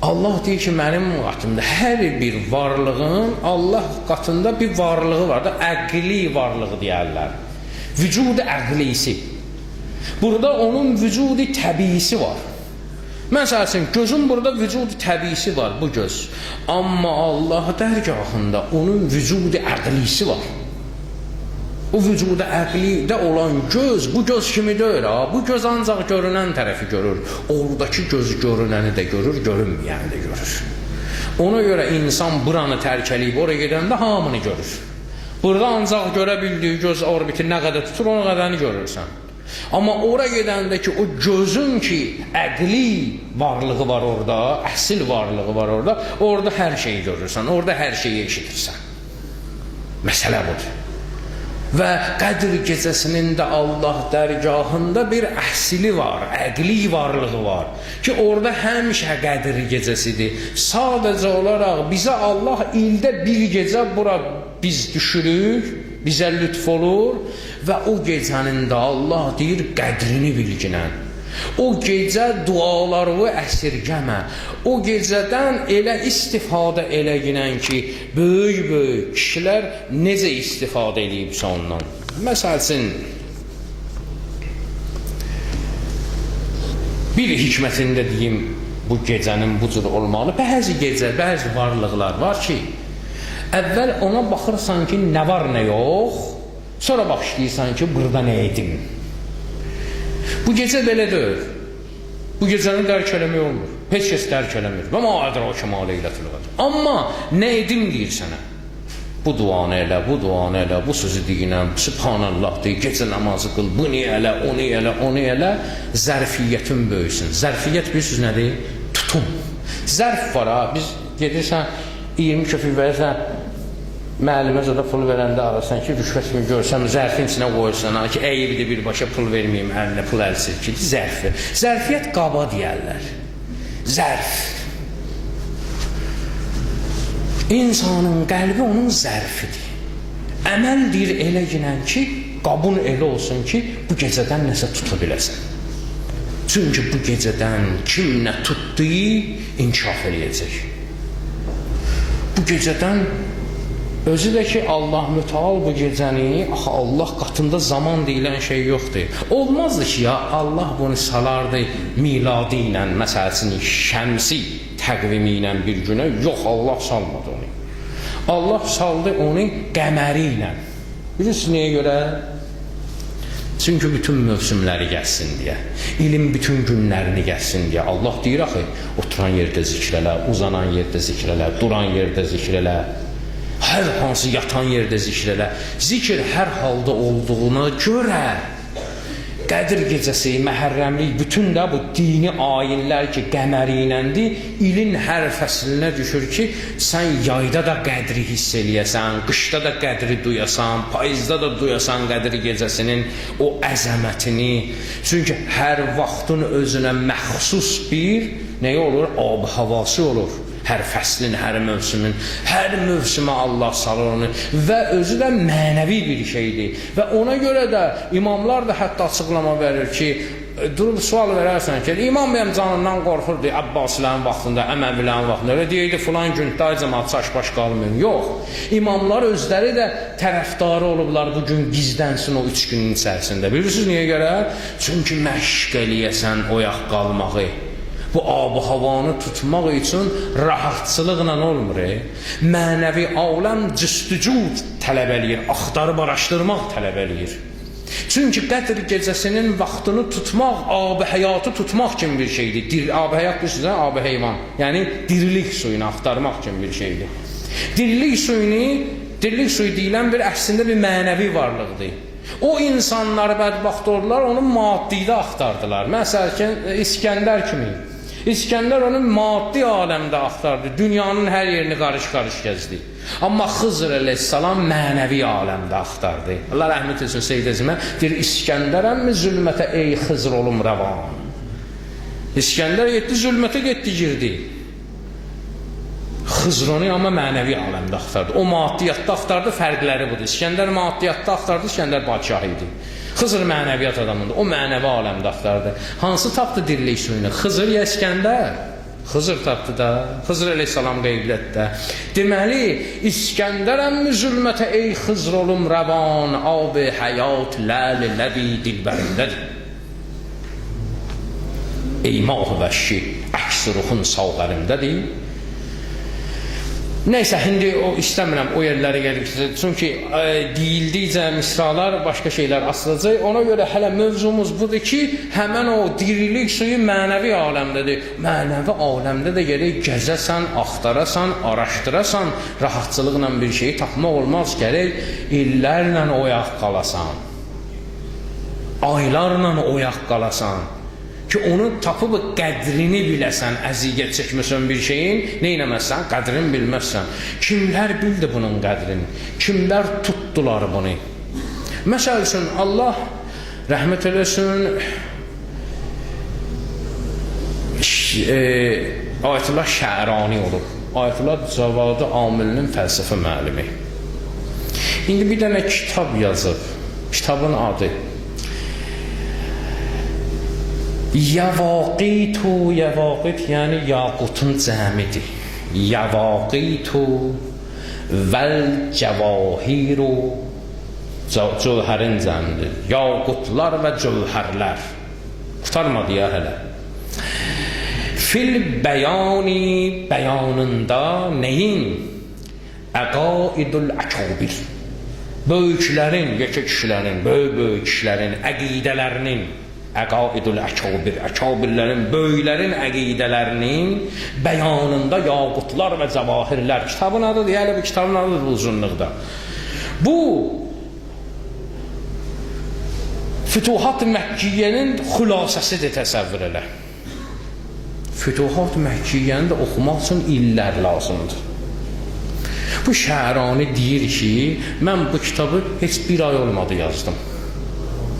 Allah deyir ki, mənim qatımda hər bir varlığın Allah qatında bir varlığı var da, əqli varlığı deyərlər. Vücudu əqlisi. Burada onun vücudu təbiisi var. Məsələn, gözün burada vücudu təbiisi var, bu göz. Amma Allah dərgahında onun vücudu əqlisi var. O vücuda əqlidə olan göz, bu göz kimi deyil, bu göz ancaq görünən tərəfi görür. Oradakı göz görünəni də görür, görünməyəni də görür. Ona görə insan buranı tərk eləyib, oraya gedəndə hamını görür. Burada ancaq görə bildiyi göz orbiti nə qədər tutur, ona qədəni görürsən. Amma oraya gedəndə ki, o gözün ki, əqli varlığı var orada, əsil varlığı var orada, orada hər şeyi görürsən, orada hər şeyi eşitirsən. Məsələ budur. Və Qədr gecəsinin də Allah dərgahında bir əsli var, əqli varlığı var ki, orada həmişə Qədr gecəsidir. Sadəcə olaraq bizə Allah ildə bir gecə bura biz düşürük, bizə lütf olur və o gecənin də Allah deyir qədrini bilginən. O gecə dualarını əsirgəmə. O gecədən elə istifadə eləginən ki, böyük kişilər necə istifadə eləyibsə ondan. Məsələn, bir hikmətində deyim, bu gecənin bu cür olmalı. Bəzi gecə, bəzi varlıqlar var ki, əvvəl ona baxırsan ki, nə var, nə yox, sonra başlayırsan ki, burada nə edim. Bu gecə belə deyil. Bu gecəni dərk eləmək olmur. Heç kəs dərk eləmir. Və ma ədrake ma leylətul qədr. Amma nə edim deyir sənə? Bu duanı elə, bu duanı elə, bu sözü deyinəm, Sübhanallah deyir, gecə namazı qıl, bunu elə, onu elə, onu elə, zərfiyyətin böyüsün. Zərfiyyət bilirsiniz nədir? Tutum. Zərf var ha, biz gedirsən 20 köpük verirsən, müəllimə zədə pul verəndə ararsan ki, rüşvət kimi görsəm, zərfin içinə qoyursan, ki, əyibdir birbaşa pul verməyim, əlinə pul əl silkidir, zərfi. Zərfiyyət qaba deyərlər. Zərf. İnsanın qəlbi onun zərfidir. Əməl deyir elə ginən ki, qabun elə olsun ki, bu gecədən nəsə tuta biləsən. Çünki bu gecədən kim nə tutduğu inkişaf eləyəcək. Bu gecədən özü də ki, Allah müteal bu gecəni, Allah qatında zaman deyilən şey yoxdur. Olmazdı ki, ya Allah bunu salardı miladı ilə, məsələn, şəmsi təqvimi ilə bir günə. Yox, Allah salmadı onu. Allah saldı onu qəməri ilə. Bilirsiniz, niyə görə? Çünki bütün mövsümləri gəlsin deyə, ilin bütün günlərini gəlsin deyə. Allah deyir axı, oturan yerdə zikr elə, uzanan yerdə zikr elə, duran yerdə zikr elə, hər hansı yatan yerdə zikr elə. Zikr hər halda olduğuna görə Qədir gecəsi, məhərrəmlik, bütün də bu dini ayinlər ki, qəməri iləndir, ilin hər fəslinə düşür ki, sən yayda da qədri hiss eləyəsən, qışda da qədri duyasan, payızda da duyasan Qədir gecəsinin o əzəmətini. Çünki hər vaxtın özünə məxsus bir nəyə olur? Ab-ı havası olur. Hər fəslin, hər mövsümün, hər mövsümə Allah salır onu və özü də mənəvi bir şeydir. Və ona görə də imamlar da hətta açıqlama verir ki, durub sual verərsən ki, İmam benim canından qorxurdu Abbasilərin vaxtında, Əməvilərin vaxtında, öyle deyildi filan gün day cəmaat çaş-baş qalmıyor. Yox, imamlar özləri də tərəfdarı olublar bu gün gizlənsin o 3 günün içərisində. Bilirsiniz niyə görə? Çünki məşq eləyəsən oyaq qalmağı. Bu ab-ı havanı tutmaq üçün rahatçılıqla olmur. Mənəvi aləm cüstücud tələb eləyir, axtarıb araşdırmaq tələb eləyir. Çünki Qədr gecəsinin vaxtını tutmaq, ab-ı həyatı tutmaq kimi bir şeydir. Ab-ı həyat bilirsiniz, ab-ı heyvan, yəni dirilik suyunu axtarmaq kimi bir şeydir. Dirilik suyu deyilən bir əslində bir mənəvi varlıqdır. O insanlar bədbaxt oldular, onu maddidə axtardılar. Məsələn, İskəndər kimi. İskəndər onu maddi aləmdə axtardı, dünyanın hər yerini qarış-qarış gəzdi. Amma Xızır əleyhissalam mənəvi aləmdə axtardı. Allah rəhmət etsin Seyyid Əzimə, deyir, İskəndərəmmi zülmətə ey Xızır olum rəvan. İskəndər getdi, zülmətə getdi, girdi. Xızır onu amma mənəvi aləmdə axtardı. O maddiyyatda axtardı, fərqləri budur. İskəndər maddiyyatda axtardı, İskəndər padşah idi. Xızır mənəviyyat adamındır, o mənəvi aləmdə axtardı. Hansı tapdı dirilik suyunu? Xızır ya İskəndər? Xızır tapdı da, Xızır əleyhissalam qeyblətdə. Deməli, İskəndərəmmi zülmətə ey Xızır olum rəvan, ab-ı həyat ləl-i ləbi dilbərindədir. Ey mah-ı vəşşi, əks ruxun sağ-ərimdədir. Neysə, indi istəmirəm o yerlərə gəlib, çünki deyildikcə misralar, başqa şeylər asılacaq. Ona görə hələ mövzumuz budur ki, həmən o dirilik suyu mənəvi aləmdədir. Mənəvi aləmdə də gərək gəzəsən, axtarasan, araşdırasan, rahatçılıqla bir şeyi tapmaq olmaz, gərək illərlə oyaq qalasan, aylarla oyaq qalasan. Ki onu tapıb qədrini biləsən, əziyyət çəkməsən bir şeyin, neynəməsən, qədrini bilməzsən. Kimlər bildi bunun qədrini? Kimlər tutdular bunu? Məsəl üçün, Allah rəhmət eləsin, Ayətullah Şərani olur. Ayətullah Cavadı Amilinin fəlsəfə müəllimi. İndi bir dənə kitab yazıb, kitabın adı Yavaqitu, yavaqit yəni yaqutun cəmidir. Yavaqitu vəl cəvahiru, cövhərin cəmidir. Yaqutlar və cövhərlər. Qutarmadı ya hələ. Fil bəyani, bəyanında nəyin? Əqaidul əkabir. Böyüklərin, yekə kişilərin, böyük kişilərin əqidələrinin, əqaidul əkabir, əkabirlərin, böyüklərin əqidələrinin bəyanında yaqutlar və cəvahirlər. Kitabın adıdır, yəni bu kitabın adıdır bu uzunluqda. Bu Fütuhat-ı Məkkiyyenin xülasəsidir, təsəvvür elə. Fütuhat-ı Məkkiyyenin də oxumaq üçün illər lazımdır. Bu Şərani deyir ki, mən bu kitabı heç bir ay olmadı yazdım.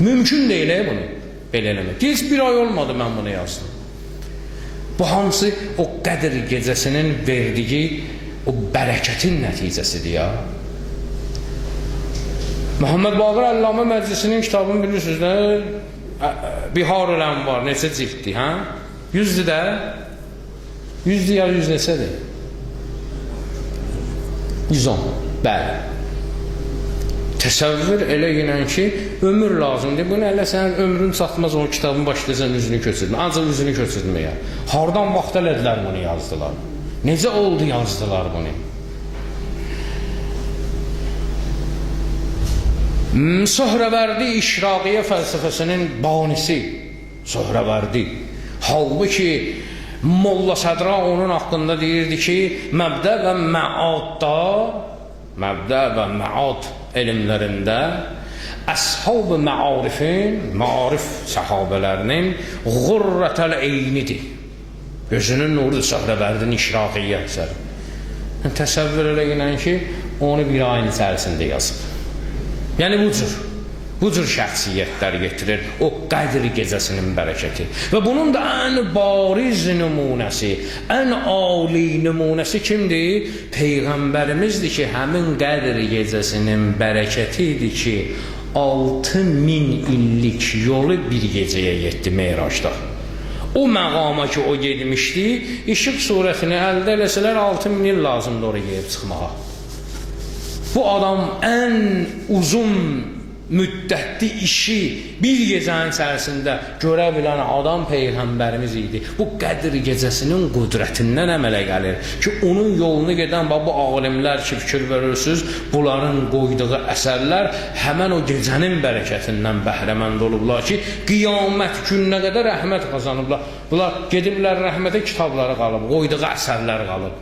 Mümkün deyil bunu. Belə eləmək. Heç bir ay olmadı mən bunu yazdım. Bu hamısı o Qədr gecəsinin verdiyi o bərəkətin nəticəsidir ya. Muhammed Baqir Əllamə Məclisinin kitabını bilirsiniz də, Bihar-ül Ənvar neçə ciltdir, hə? 100'dür də? 100'dür ya 100 neçədir? 110, bəli. Təsəvvür elə yinən ki, ömür lazımdır. Bunu elə sənin ömrün çatmaz o kitabın başlayacaq üzünü köçürmə. Ancaq üzünü köçürməyə. Hardan vaxt elədilər bunu yazdılar? Necə oldu yazdılar bunu? Söhrəvərdi İşraqiyyə fəlsəfəsinin banisi Söhrəvərdi. Halbuki Molla Sədra onun haqqında deyirdi ki, məbdə və məad elmlərində əshab-ı məarifin, maarif səhabələrininğurrətəl eynidir. Gözünün nurudur Söhrəvərdin İşraqiyyə əsəri. Təsəvvür eləyin ki, onu bir ayın içərisində yazıb. Yəni bu cür şəxsiyyətlər getirir o Qədr gecəsinin bərəkəti. Və bunun da ən bariz nümunəsi, ən ali nümunəsi kimdir? Peyğəmbərimizdir ki, həmin Qədr gecəsinin bərəkəti idi ki, 6000 illik yolu bir gecəyə yetdi Meyracda. O məqama ki, o gedmişdi, İşıq surətini əldə eləsələr 6000 il lazımdır oraya gelib çıxmağa. Bu adam ən uzun müddətli işi bir gecənin içərisində görə bilən adam Peyğəmbərimiz idi. Bu Qədr gecəsinin qüdrətindən əmələ gəlir ki, onun yolunu gedən bu alimlər ki, fikir verirsiniz, bunların qoyduğu əsərlər həmən o gecənin bərəkətindən bəhrəmənd olublar ki, qiyamət gününə qədər rəhmət qazanıblar. Bunlar gediblər rəhmətə, kitabları qalıb, qoyduğu əsərlər qalıb.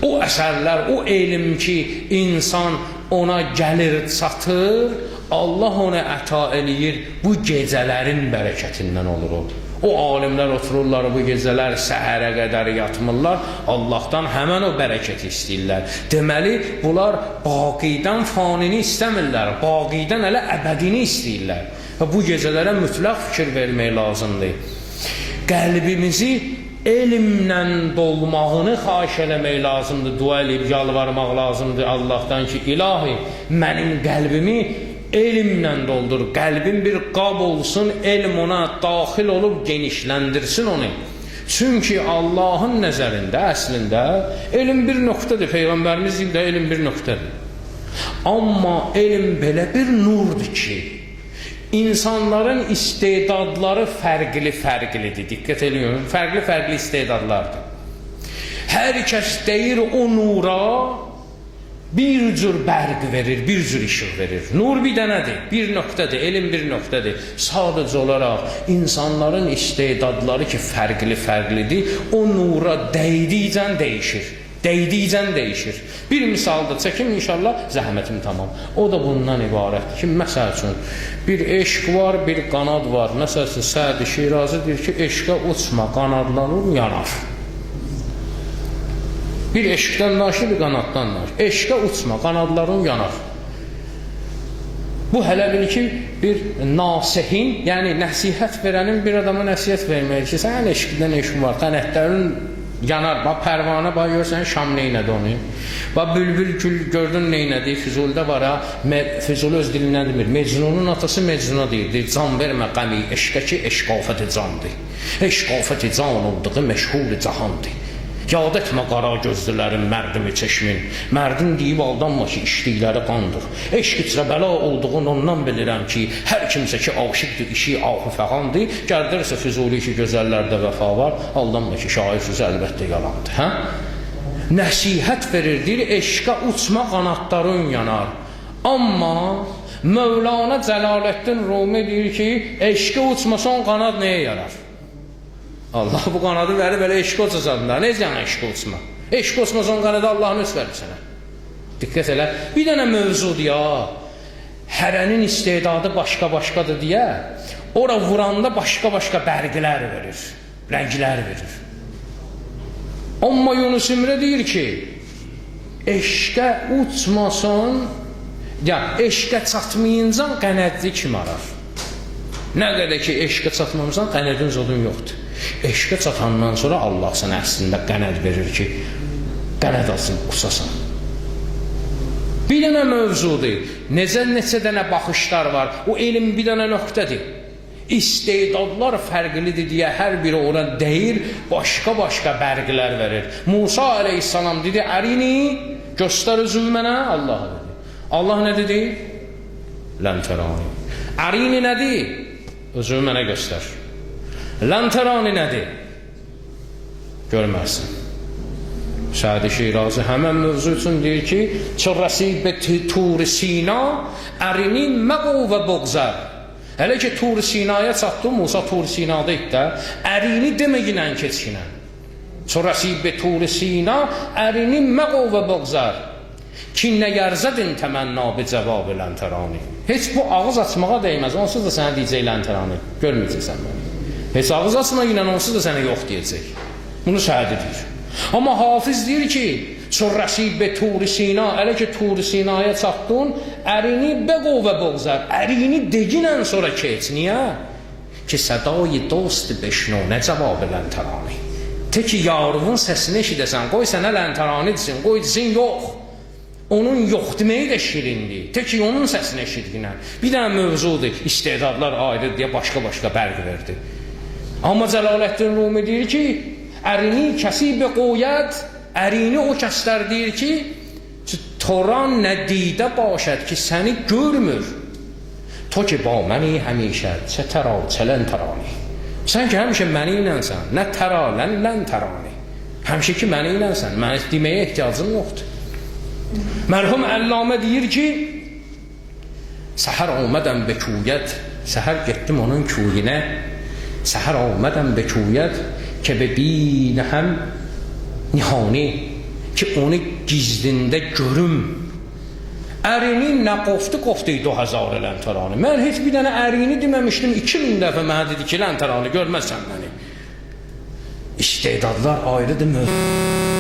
O əsərlər, o elm ki, insan ona gəlir, çatır, Allah ona əta eləyir, bu gecələrin bərəkətindən olur o. O alimlər otururlar, bu gecələr səhərə qədər yatmırlar, Allahdan həmən o bərəkəti istəyirlər. Deməli, bunlar baqidən fanini istəmirlər, baqidən elə əbədini istəyirlər. Və bu gecələrə mütləq fikir vermək lazımdır. Qəlbimizi elmlə dolmağını xahiş eləmək lazımdır, dua eləyib yalvarmaq lazımdır Allahdan ki, ilahi, mənim qəlbimi elmlə doldur, qəlbim bir qab olsun, elm ona daxil olub genişləndirsin onu. Çünki Allahın nəzərində, əslində, elm bir nöqtədir, Peyğəmbərimiz deyil də elm bir nöqtədir. Amma elm belə bir nurdur ki, İnsanların istedadları fərqli-fərqlidir. Diqqət eləyin, fərqli-fərqli istedadlardır. Hər kəs deyir o nura bir cür bərq verir, bir cür işıq verir. Nur bir dənədir, bir nöqtədir, elm bir nöqtədir. Sadəcə olaraq insanların istedadları ki, fərqli-fərqlidir, o nura dəydikcən dəyişir. Dəydikcən dəyişir. Bir misalda çəkim, inşallah zəhmətim tamam. O da bundan ibarətdir ki, məsəl üçün, bir eşq var, bir qanad var. Məsəl üçün, Səd-i Şirazi deyir ki, eşqə uçma, qanadlanır, yanar. Bir eşqdən naşır, bir qanaddan naşır. Eşqə uçma, qanadların yanar. Bu hələ bil ki, bir nasihin, yəni nəsihət verənin bir adama nəsihət verməyir ki, sən eşqdən eşq var, qənətlərin yanar, pərvanə görsən, Şam neynədi onu? Bülbül gül gördün neynədi? Füzulidə var ha, Füzuli öz dilindən demir. Mecnunun atası Mecnuna deyirdi, can vermə qəmi eşqə ki, eşq afəti candır. Eşq afəti can olduğu məşhur-i cahandır. Yad etmə qara gözlülərin mərdimi çeşmin. Mərdin deyib aldanma ki, işlikləri qandır. Eşq içrə bəla olduğunu ondan bilirəm ki, hər kimsə ki, aşıqdır, işi ahı fəğandır. Gəldirsə Füzuli ki, gözəllərdə vəfa var, aldanma ki, şair sözü əlbəttə yalandır. Nəsihət verirdir, eşqə uçma, qanadların yanar. Amma Mövlana Cəlaləddin Rumi deyir ki, eşqə uçmasan qanad nəyə yarar? Allah bu qanadı verib elə eşq uçasan da, necə yəni eşq uçma? Eşq uçmasan qanadı Allahın öz verib sənə. Diqqət elə, bir dənə mövzudur ya, hərənin istedadı başqa-başqadır deyə, ora vuranda başqa-başqa bərqlər verir, rənglər verir. Amma Yunus Emre deyir ki, eşqə uçmasan, ya eşqə çatmayınca qənədli kim arar? Nə qədər ki, eşqə çatmamısan, qənədin zodun yoxdur. Eşqə çatandan sonra Allah sənə əslində qənəd verir ki, qənəd alsın, qusasan. Bir dənə mövzudur, neçə dənə baxışlar var, o elm bir dənə nöqtədir. İstedadlar fərqlidir deyə hər biri ona deyir, başqa-başqa bərqlər verir. Musa aleyhissalam dedi, ərini göstər özümü mənə, Allah'a dedi. Allah nə dedi? Lən tərani. Ərini nədir? Özümü mənə göstər. Lən tərani nədir? Görmərsin. Sədi Şirazi həmən mövzu üçün deyir ki, çırrəsibə Tur Sina ərini məqu və boğzər. Hələ ki Tur Sinaya çatdı, Musa Tur Sinada iddə, ərini deməginən keçinən. Çırrəsibə Tur Sina ərini məqu və boğzər. Ki nə gərzədin təmənna bi cavab ləntərani. Heç bu ağız açmağa değməz, onsuz da sənə deyəcək ləntərani. Görməyəcəksən məni. Heç ağız açma ilə onsuz da sənə yox deyəcək. Bunu Sədi deyir. Amma Hafiz deyir ki, çırrəsibə Tur Sina, hələ ki Tur Sinaya çatdın, ərini bəqo və boğzər. Ərini deginən sonra keç. Niyə? Ki sədayı dost beşno nə cavab ləntərani. Te ki yarının səsini eşidəsən, qoy sənə ləntərani desin, qoy desin yox. Onun yox deməyi də şirindir. Tək ki onun səsini eşitginən. Bir dənə mövzudur, istedadlar ayrı deyə başqa-başqa bərq verdi. Amma Cəlaləddin Rumi deyir ki, ərini kəsibə qoyad, ərini o kəslər deyir ki, toran nə didə başəd ki, səni görmür. To ki ba məni həmişə, çə tərə, çələn tərani. Sən ki həmişə məni ilənsən, nə tərə, lən tərani. Həmişə ki məni ilənsən, mənə deməyə ehtiyacım yoxdur. Mərhum Əllamə deyir ki, səhər olmadan bekuyət, səhər getdim onun kuyinə, səhər olmadan bekuyət, ki bebinəm nihani, ki onu gizlində görüm. Ərini nə qoftu 2000 ləntərani. Mən heç bir dənə ərini deməmişdim, 2000 dəfə mənə dedi ki, ləntərani görməzsən məni. İstedadlar ayrıdır mı?